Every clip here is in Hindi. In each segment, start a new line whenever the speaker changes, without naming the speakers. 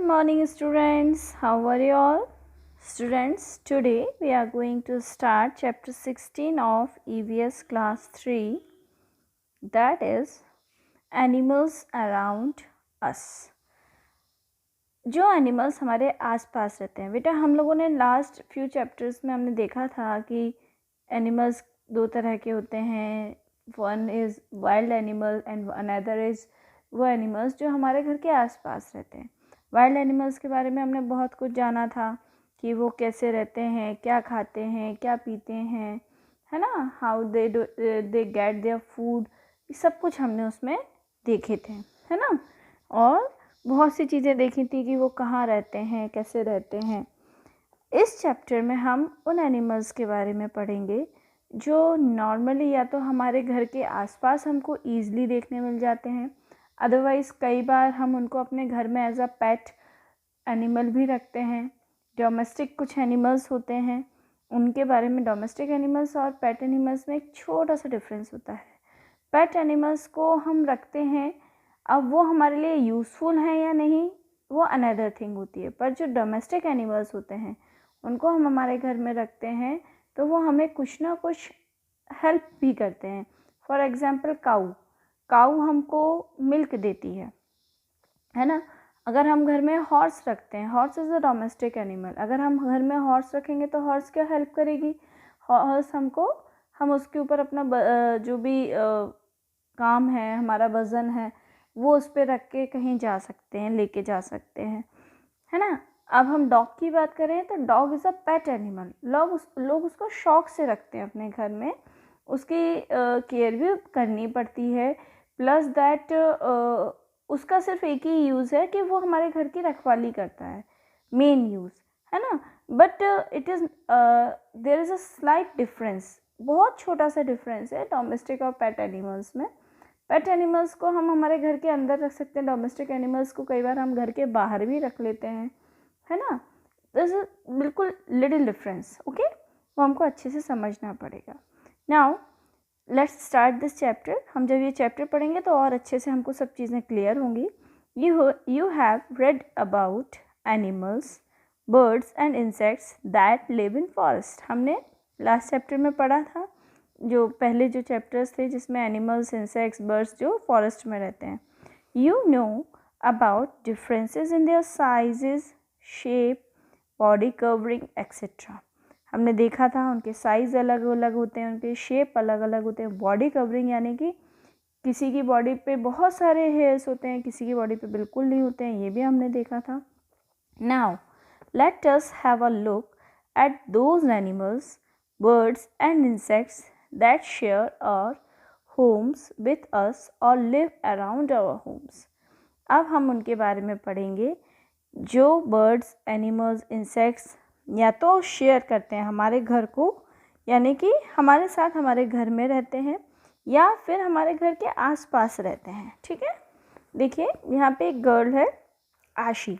Morning students, how are you all? Students, today we are going to start chapter 16 of EVS class 3, that is animals around us. जो एनिमल्स हमारे आसपास रहते हैं बेटा, हम लोगों ने लास्ट फ्यू चैप्टर्स में हमने देखा था कि एनिमल्स दो तरह के होते हैं. One is wild animal and another is वो एनिमल्स जो हमारे घर के आसपास रहते हैं. वाइल्ड एनिमल्स के बारे में हमने बहुत कुछ जाना था कि वो कैसे रहते हैं, क्या खाते हैं, क्या पीते हैं, है ना, how they get their food, ये सब कुछ हमने उसमें देखे थे, है ना. और बहुत सी चीज़ें देखी थी कि वो कहाँ रहते हैं, कैसे रहते हैं. इस चैप्टर में हम उन एनिमल्स के बारे में पढ़ेंगे जो नॉर्मली या तो हमारे घर के आसपास हमको ईज़िली देखने मिल जाते हैं, अदरवाइज़ कई बार हम उनको अपने घर में एज अ पेट एनिमल भी रखते हैं. डोमेस्टिक कुछ एनिमल्स होते हैं, उनके बारे में डोमेस्टिक एनिमल्स और पेट एनिमल्स में एक छोटा सा डिफरेंस होता है. पेट एनिमल्स को हम रखते हैं, अब वो हमारे लिए यूज़फुल हैं या नहीं वो अनदर थिंग होती है, पर जो डोमेस्टिक एनिमल्स होते हैं उनको हम हमारे घर में रखते हैं तो वो हमें कुछ ना कुछ हेल्प भी करते हैं. फॉर एग्ज़ाम्पल काऊ हमको मिल्क देती है ना. अगर हम घर में हॉर्स रखते हैं, horse is a domestic animal, अगर हम घर में हॉर्स रखेंगे तो हॉर्स क्या हेल्प करेगी, हॉर्स हम उसके ऊपर अपना जो भी काम है, हमारा वज़न है, वो उस पर रख के कहीं जा सकते हैं, लेके जा सकते हैं, है ना. अब हम डॉग की बात करें तो dog is a pet animal. लोग उसको शौक से रखते हैं अपने घर में, उसकी केयर भी करनी पड़ती है. प्लस दैट उसका सिर्फ एक ही यूज़ है कि वो हमारे घर की रखवाली करता है, मेन यूज़, है ना. But it is there is a slight difference, बहुत छोटा सा डिफरेंस है डोमेस्टिक और पेट एनिमल्स में. पेट एनिमल्स को हम हमारे घर के अंदर रख सकते हैं, डोमेस्टिक एनिमल्स को कई बार हम घर के बाहर भी रख लेते हैं, है ना. दिस इज बिल्कुल लिटिल डिफरेंस. ओके, वो हमको अच्छे से समझना पड़ेगा. Now let's start this chapter. हम जब ये चैप्टर पढ़ेंगे तो और अच्छे से हमको सब चीज़ें क्लियर होंगी. You have read about animals, birds and insects that live in forest. हमने लास्ट चैप्टर में पढ़ा था, जो पहले जो चैप्टर्स थे जिसमें एनिमल्स, इंसेक्ट्स, बर्ड्स जो फॉरेस्ट में रहते हैं. You know about differences in their sizes, shape, body covering etcetera. हमने देखा था उनके साइज़ अलग अलग होते हैं, उनके शेप अलग अलग होते हैं. बॉडी कवरिंग यानी कि किसी की बॉडी पे बहुत सारे हेयर्स होते हैं, किसी की बॉडी पे बिल्कुल नहीं होते हैं, ये भी हमने देखा था. Now let us have a look at those animals, birds and insects that share our homes with us or live around our homes. अब हम उनके बारे में पढ़ेंगे जो बर्ड्स, एनिमल्स, इंसेक्ट्स या तो शेयर करते हैं हमारे घर को, यानी कि हमारे साथ हमारे घर में रहते हैं या फिर हमारे घर के आसपास रहते हैं. ठीक है, देखिए यहाँ पे एक गर्ल है आशी,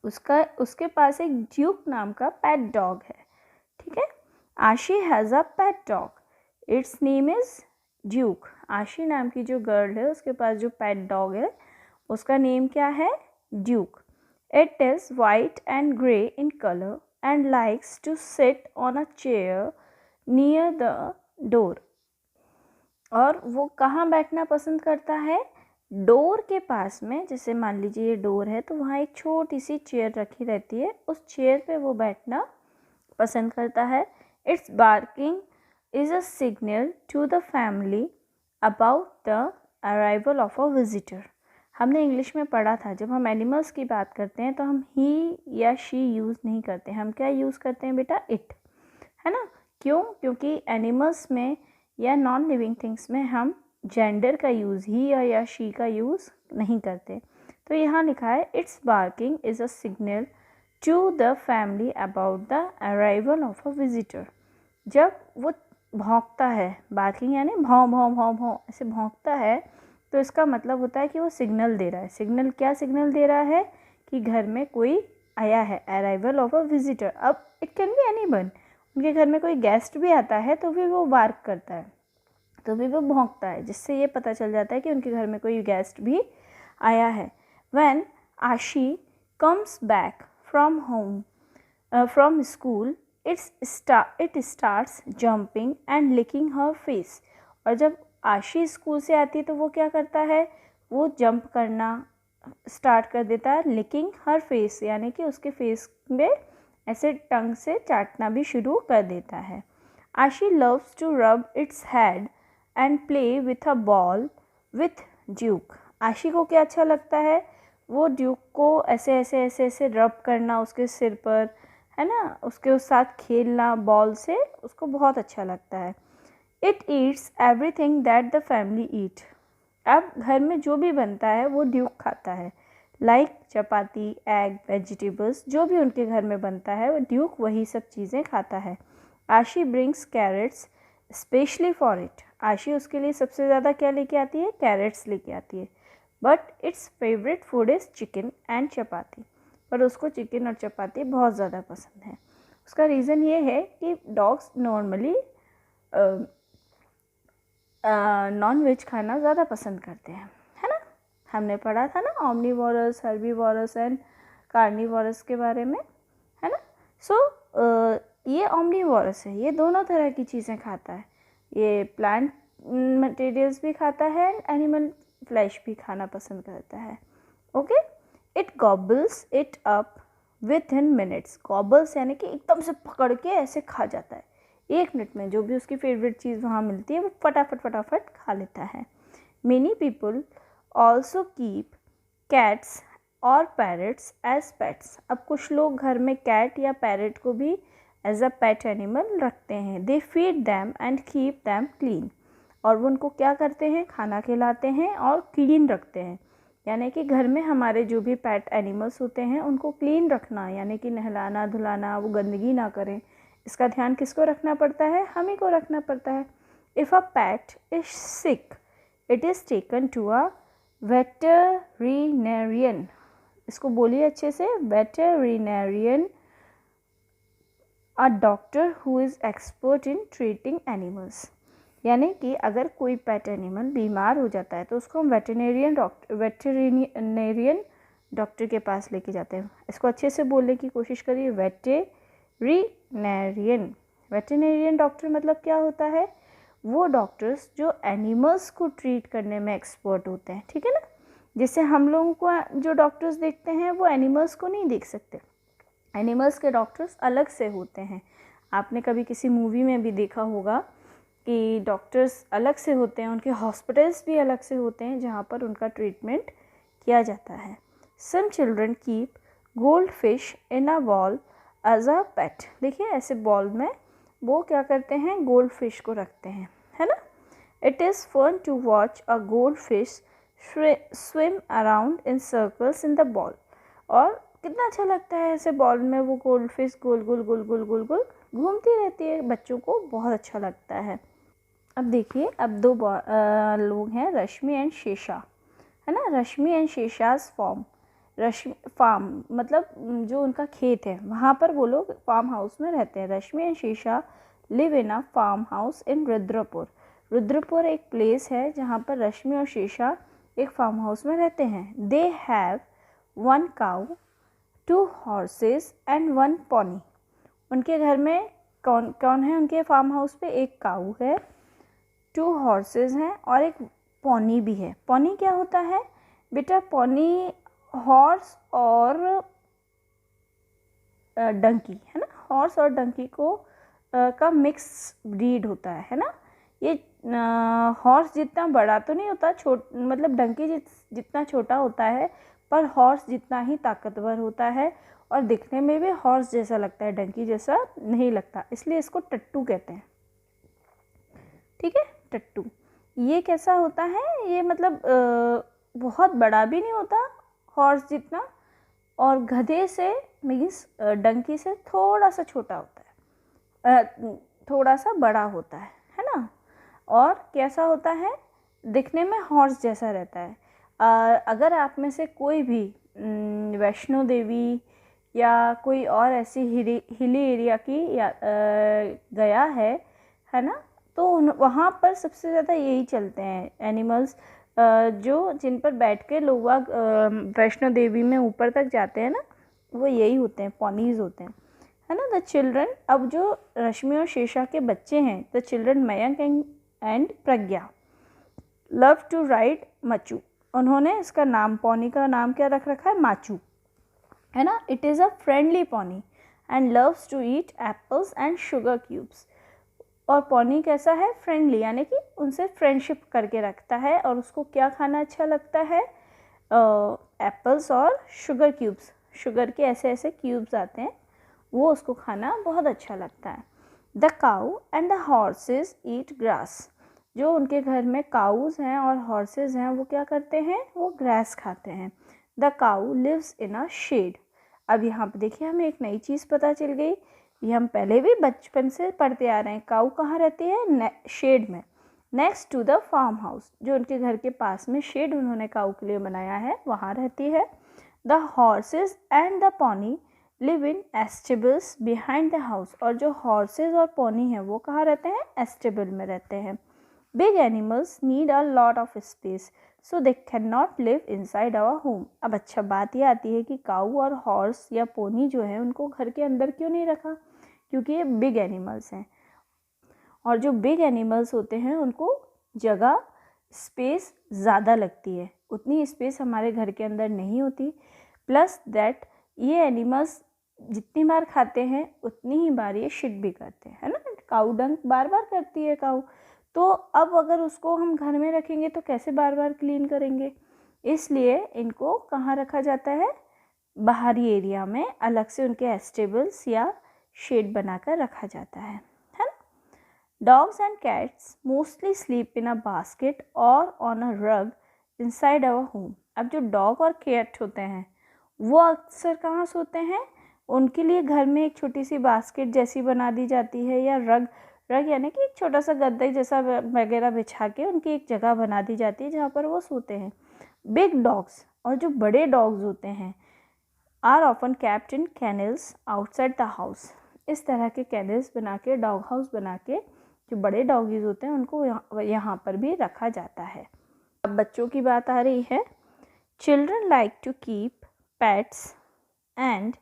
उसके पास एक ड्यूक नाम का पेट डॉग है. ठीक है, आशी has a pet dog, it's name is Duke. आशी नाम की जो गर्ल है उसके पास जो पेट डॉग है उसका नेम क्या है, Duke. It is white and grey in colour and likes to sit on a chair near the door. और वो कहाँ बैठना पसंद करता है, डोर के पास में. जैसे मान लीजिए ये डोर है तो वहाँ एक छोटी सी चेयर रखी रहती है, उस चेयर पे वो बैठना पसंद करता है. Its barking is a signal to the family about the arrival of a visitor. हमने इंग्लिश में पढ़ा था, जब हम एनिमल्स की बात करते हैं तो हम ही या शी यूज़ नहीं करते, हम क्या यूज़ करते हैं बेटा, इट, है ना. क्यों, क्योंकि एनिमल्स में या नॉन लिविंग थिंग्स में हम जेंडर का यूज़, ही या शी का यूज़ नहीं करते. तो यहाँ लिखा है it's barking is a signal to the family about the arrival of a visitor. जब वो भौंकता है, बार्किंग यानी भौं भौं भौं भौं ऐसे भौंकता है, तो इसका मतलब होता है कि वो सिग्नल दे रहा है. सिग्नल क्या सिग्नल दे रहा है कि घर में कोई आया है, अराइवल ऑफ अ विजिटर. अब इट कैन बी एनीवन, उनके घर में कोई गेस्ट भी आता है तो भी वो बार्क करता है, तो भी वो भौंकता है, जिससे ये पता चल जाता है कि उनके घर में कोई गेस्ट भी आया है. When आशी comes back from home from school, it starts jumping and licking her face. और जब आशी स्कूल से आती है तो वो क्या करता है, वो जंप करना स्टार्ट कर देता है, लिकिंग हर फेस, यानी कि उसके फेस में ऐसे टंग से चाटना भी शुरू कर देता है. Ashi loves to rub its head and play with a ball with Duke. Ashi को क्या अच्छा लगता है, वो ड्यूक को ऐसे ऐसे ऐसे ऐसे रब करना उसके सिर पर, है ना, उसके साथ खेलना बॉल से, उसको बहुत अच्छा लगता है. It eats everything that the family eat. अब घर में जो भी बनता है वो ड्यूक खाता है. लाइक चपाती, एग, वेजिटेबल्स, जो भी उनके घर में बनता है वो ड्यूक वही सब चीज़ें खाता है. Ashi brings carrots specially for it. Ashi उसके लिए सबसे ज़्यादा क्या लेके आती है, कैरेट्स लेके आती है. But its favourite food is chicken and chapati. पर उसको चिकन और चपाती बहुत ज़्यादा पसंद है. उसका रीज़न ये है कि डॉग्स नॉर्मली नॉन वेज खाना ज़्यादा पसंद करते हैं, है ना. हमने पढ़ा था ना ऑमनीवोरस, हर्बीवोरस एंड कार्निवोरस के बारे में, है ना. सो ये ऑमनीवोरस है, ये दोनों तरह की चीज़ें खाता है. ये प्लांट मटेरियल्स भी खाता है, एनिमल फ्लैश भी खाना पसंद करता है. Okay. It gobbles it up with in minutes. Gobbles यानी कि एकदम से पकड़ के ऐसे खा जाता है. 1 मिनट में जो भी उसकी फेवरेट चीज़ वहाँ मिलती है वो फटाफट खा लेता है. Many people also keep cats और पैरट्स एज पेट्स. अब कुछ लोग घर में कैट या पैरट को भी एज अ पेट एनिमल रखते हैं. They feed them and keep them clean. और वो उनको क्या करते हैं, खाना खिलाते हैं और क्लीन रखते हैं. यानी कि घर में हमारे जो भी पेट एनिमल्स होते हैं उनको क्लीन रखना, यानी कि नहलाना धुलाना, वो गंदगी ना करें, इसका ध्यान किसको रखना पड़ता है, हम ही को रखना पड़ता है. If a pet is sick it is taken to a veterinarian. इसको बोलिए अच्छे से, veterinarian, a doctor who is expert in treating animals. यानी कि अगर कोई पेट एनिमल बीमार हो जाता है तो उसको हम वेटरिनेरियन डॉक्टर के पास लेके जाते हैं. इसको अच्छे से बोलने की कोशिश करिए, वेटरिनेरियन डॉक्टर मतलब क्या होता है, वो डॉक्टर्स जो एनिमल्स को ट्रीट करने में एक्सपर्ट होते हैं. ठीक है ना. जैसे हम लोगों को जो डॉक्टर्स देखते हैं वो एनिमल्स को नहीं देख सकते. एनिमल्स के डॉक्टर्स अलग से होते हैं. आपने कभी किसी मूवी में भी देखा होगा कि डॉक्टर्स अलग से होते हैं, उनके हॉस्पिटल्स भी अलग से होते हैं जहाँ पर उनका ट्रीटमेंट किया जाता है. Some children keep goldfish in a bowl as a pet. देखिए ऐसे बॉल में वो क्या करते हैं, गोल्ड फिश को रखते हैं, है ना. It is fun to watch a gold fish swim around in circles in the ball. और कितना अच्छा लगता है ऐसे बॉल में वो गोल्ड फिश गोल गोल गोल गोल गोल गोल घूमती रहती है. बच्चों को बहुत अच्छा लगता है. अब देखिए, अब 2 लोग हैं, रश्मि एंड शेषा, है ना. रश्मि एंड शेषाज फार्म मतलब जो उनका खेत है वहाँ पर वो लोग फार्म हाउस में रहते हैं. Rashmi and Shesha live in a farm house in Rudrapur. Rudrapur एक प्लेस है जहाँ पर रश्मि और शेषा एक फार्म हाउस में रहते हैं. They have 1 cow, 2 horses and 1 pony. उनके घर में कौन कौन है, उनके फार्म हाउस पे 1 काऊ है, 2 हॉर्सेस हैं और 1 पॉनी भी है. पॉनी क्या होता है बेटा, पॉनी हॉर्स और डंकी, है ना. हॉर्स और डंकी को का मिक्स ब्रीड होता है ना. ये हॉर्स जितना बड़ा तो नहीं होता, मतलब डंकी जितना छोटा होता है, पर हॉर्स जितना ही ताकतवर होता है और दिखने में भी हॉर्स जैसा लगता है, डंकी जैसा नहीं लगता, इसलिए इसको टट्टू कहते हैं. ठीक है, टट्टू. ये कैसा होता है, ये मतलब बहुत बड़ा भी नहीं होता हॉर्स जितना, और गधे से मीन्स डंकी से थोड़ा सा छोटा होता है, थोड़ा सा बड़ा होता है ना. और कैसा होता है, दिखने में हॉर्स जैसा रहता है. अगर आप में से कोई भी वैष्णो देवी या कोई और ऐसी हिली एरिया की गया है ना, तो वहाँ पर सबसे ज़्यादा यही चलते हैं एनिमल्स. जो जिन पर बैठ के लोग वैष्णो देवी में ऊपर तक जाते हैं ना, वो यही होते हैं, पॉनीज होते हैं, है ना। द चिल्ड्रन, अब जो रश्मि और शेषा के बच्चे हैं, the children Mayank and Pragya love to ride मचू, उन्होंने इसका नाम, पॉनी का नाम क्या रख रखा है, माचू, है ना। It is a friendly pony and loves to eat apples and sugar cubes, और पॉनी कैसा है, फ्रेंडली, यानी कि उनसे फ्रेंडशिप करके रखता है, और उसको क्या खाना अच्छा लगता है, एप्पल्स और शुगर क्यूब्स, शुगर के ऐसे ऐसे क्यूब्स आते हैं, वो उसको खाना बहुत अच्छा लगता है। The cow and the horses eat grass, जो उनके घर में काउज हैं और हॉर्सेस हैं, वो क्या करते हैं, वो ग्रास खाते हैं। The cow lives in a shed, अब यहाँ पे देखिए हमें एक नई चीज़ पता चल गई, ये हम पहले भी बचपन से पढ़ते आ रहे हैं। काऊ कहाँ रहती है, शेड में, next to the farm house, जो उनके घर के पास में शेड उन्होंने काऊ के लिए बनाया है, वहाँ रहती है। The horses and the pony live in stables behind the house, और जो हॉर्सेस और पॉनी हैं वो कहाँ रहते हैं, एस्टेबल में रहते हैं। Big animals need a lot of space so they can not live inside our home, अब अच्छा बात ये आती है कि काऊ और हॉर्स या पोनी जो है उनको घर के अंदर क्यों नहीं रखा, क्योंकि ये बिग एनिमल्स हैं, और जो बिग एनिमल्स होते हैं उनको जगह, स्पेस ज़्यादा लगती है, उतनी स्पेस हमारे घर के अंदर नहीं होती। प्लस दैट ये एनिमल्स जितनी बार खाते हैं उतनी ही बार ये शिट भी करते हैं, है ना। काऊ डंक बार बार करती है काऊ, तो अब अगर उसको हम घर में रखेंगे तो कैसे बार बार क्लीन करेंगे, इसलिए इनको कहाँ रखा जाता है, बाहरी एरिया में अलग से उनके एस्टेबल्स या शेड बनाकर रखा जाता है ना। Dogs and cats mostly sleep in a basket और ऑन अ रग इनसाइड आवर होम, अब जो डॉग और कैट होते हैं वो अक्सर कहाँ सोते हैं, उनके लिए घर में एक छोटी सी बास्केट जैसी बना दी जाती है, या रग, रग यानी कि एक छोटा सा गद्दा जैसा वगैरह बिछा के उनकी एक जगह बना दी जाती है जहाँ पर वो सोते हैं। बिग डॉग्स, और जो बड़े डॉग्स होते हैं, are often kept in kennels outside the house, इस तरह के कैनल्स बना के, डॉग हाउस बना के, जो बड़े डॉगीज होते हैं उनको यहाँ पर भी रखा जाता है। अब बच्चों की बात आ रही है। Children like to keep pets and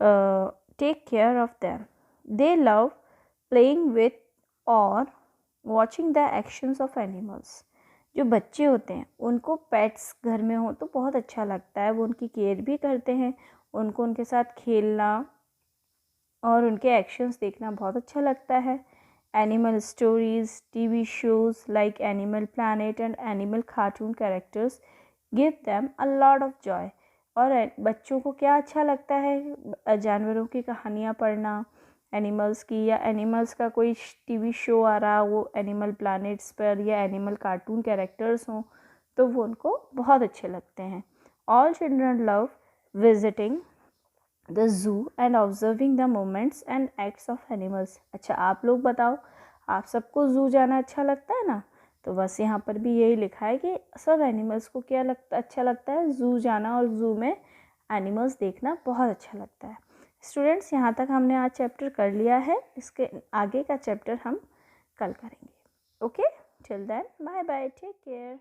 take care of them, they love playing with or watching the actions of animals, जो बच्चे होते हैं उनको पेट्स घर में हो तो बहुत अच्छा लगता है, वो उनकी केयर भी करते हैं, उनको उनके साथ खेलना और उनके एक्शंस देखना बहुत अच्छा लगता है। Animal stories, TV shows like animal planet and animal cartoon characters give them a lot of Joy, और बच्चों को क्या अच्छा लगता है, जानवरों की कहानियाँ पढ़ना, एनिमल्स की, या एनिमल्स का कोई टीवी शो आ रहा वो एनिमल प्लैनेट्स पर, या एनिमल कार्टून कैरेक्टर्स हों तो वो उनको बहुत अच्छे लगते हैं। All children love visiting the zoo and observing the moments and acts of animals, अच्छा आप लोग बताओ, आप सबको ज़ू जाना अच्छा लगता है ना, तो बस यहाँ पर भी यही लिखा है कि सब एनिमल्स को क्या अच्छा लगता है, ज़ू जाना, और ज़ू में एनिमल्स देखना बहुत अच्छा लगता है। स्टूडेंट्स, यहाँ तक हमने आज चैप्टर कर लिया है, इसके आगे का चैप्टर हम कल करेंगे। Okay, till then bye bye, take care.